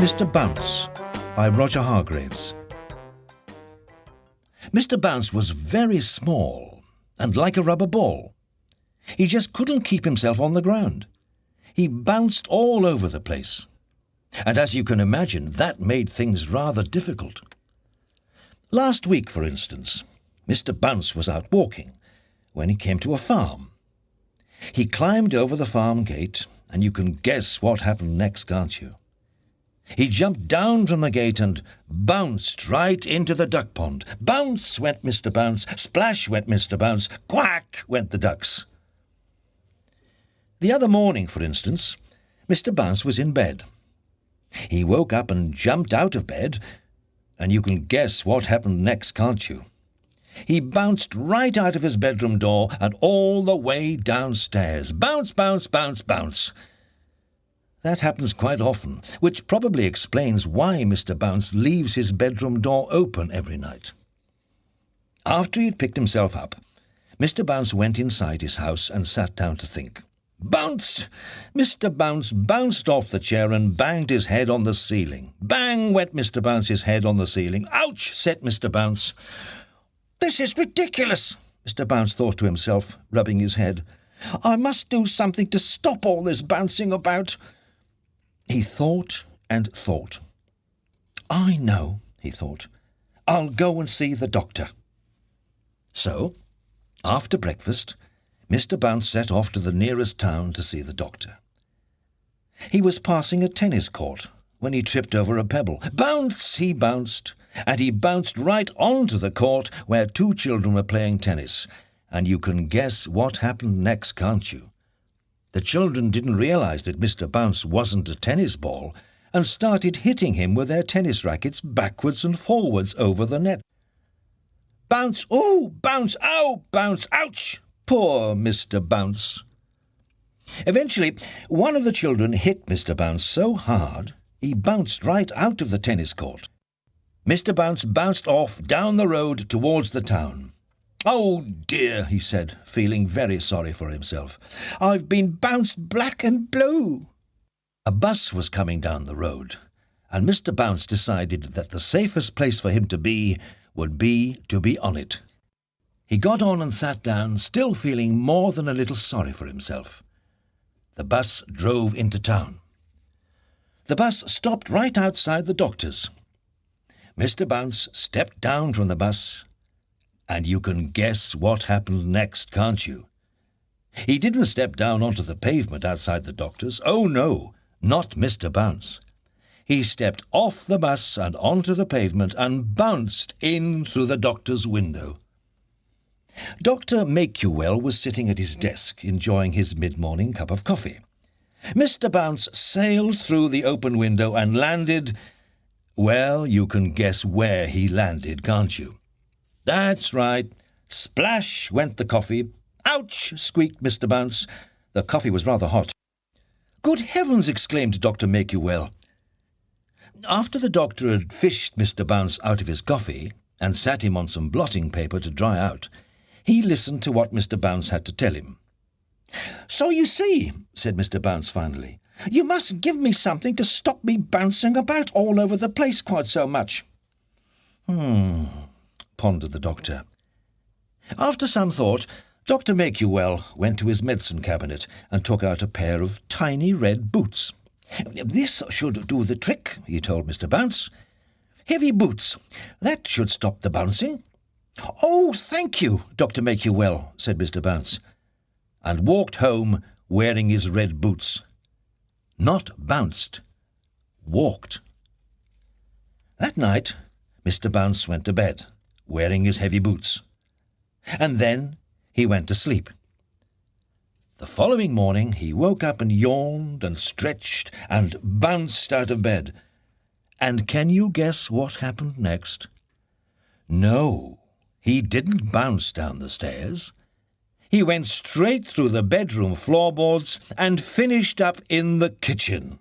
Mr. Bounce by Roger Hargreaves. Mr. Bounce was very small and like a rubber ball. He just couldn't keep himself on the ground. He bounced all over the place. And as you can imagine, that made things rather difficult. Last week, for instance, Mr. Bounce was out walking when he came to a farm. He climbed over the farm gate, and you can guess what happened next, can't you? He jumped down from the gate and bounced right into the duck pond. Bounce went Mr. Bounce, splash went Mr. Bounce, quack went the ducks. The other morning, for instance, Mr. Bounce was in bed. He woke up and jumped out of bed, and you can guess what happened next, can't you? He bounced right out of his bedroom door and all the way downstairs. Bounce, bounce, bounce, bounce. That happens quite often, which probably explains why Mr. Bounce leaves his bedroom door open every night. After he had picked himself up, Mr. Bounce went inside his house and sat down to think. Bounce! Mr. Bounce bounced off the chair and banged his head on the ceiling. Bang went Mr. Bounce's head on the ceiling. Ouch! Said Mr. Bounce. This is ridiculous, Mr. Bounce thought to himself, rubbing his head. I must do something to stop all this bouncing about. He thought and thought. I know, he thought. I'll go and see the doctor. So, after breakfast, Mr. Bounce set off to the nearest town to see the doctor. He was passing a tennis court when he tripped over a pebble. Bounce! He bounced, and he bounced right onto the court where two children were playing tennis. And you can guess what happened next, can't you? The children didn't realize that Mr. Bounce wasn't a tennis ball and started hitting him with their tennis rackets backwards and forwards over the net. Bounce! Ooh! Bounce! Ow! Bounce! Ouch! Poor Mr. Bounce. Eventually, one of the children hit Mr. Bounce so hard he bounced right out of the tennis court. Mr. Bounce bounced off down the road towards the town. Oh dear, he said, feeling very sorry for himself. I've been bounced black and blue. A bus was coming down the road, and Mr. Bounce decided that the safest place for him to be would be to be on it. He got on and sat down, still feeling more than a little sorry for himself. The bus drove into town. The bus stopped right outside the doctor's. Mr. Bounce stepped down from the bus, and you can guess what happened next, can't you? He didn't step down onto the pavement outside the doctor's. Oh, no, not Mr. Bounce. He stepped off the bus and onto the pavement and bounced in through the doctor's window. Dr. Make-You-Well was sitting at his desk, enjoying his mid-morning cup of coffee. Mr. Bounce sailed through the open window and landed. Well, you can guess where he landed, can't you? That's right. Splash went the coffee. Ouch! Squeaked Mr. Bounce. The coffee was rather hot. Good heavens! Exclaimed Dr. Make-You-Well. After the doctor had fished Mr. Bounce out of his coffee and sat him on some blotting paper to dry out, he listened to what Mr. Bounce had to tell him. So you see, said Mr. Bounce finally, you must give me something to stop me bouncing about all over the place quite so much. Pondered the doctor. After some thought, Dr. Make-You-Well went to his medicine cabinet and took out a pair of tiny red boots. This should do the trick, he told Mr. Bounce. Heavy boots. That should stop the bouncing. Oh, thank you, Dr. Make-You-Well, said Mr. Bounce, and walked home wearing his red boots. Not bounced, walked. That night, Mr. Bounce went to bed, wearing his heavy boots. And then he went to sleep. The following morning he woke up and yawned and stretched and bounced out of bed. And can you guess what happened next? No, he didn't bounce down the stairs. He went straight through the bedroom floorboards and finished up in the kitchen.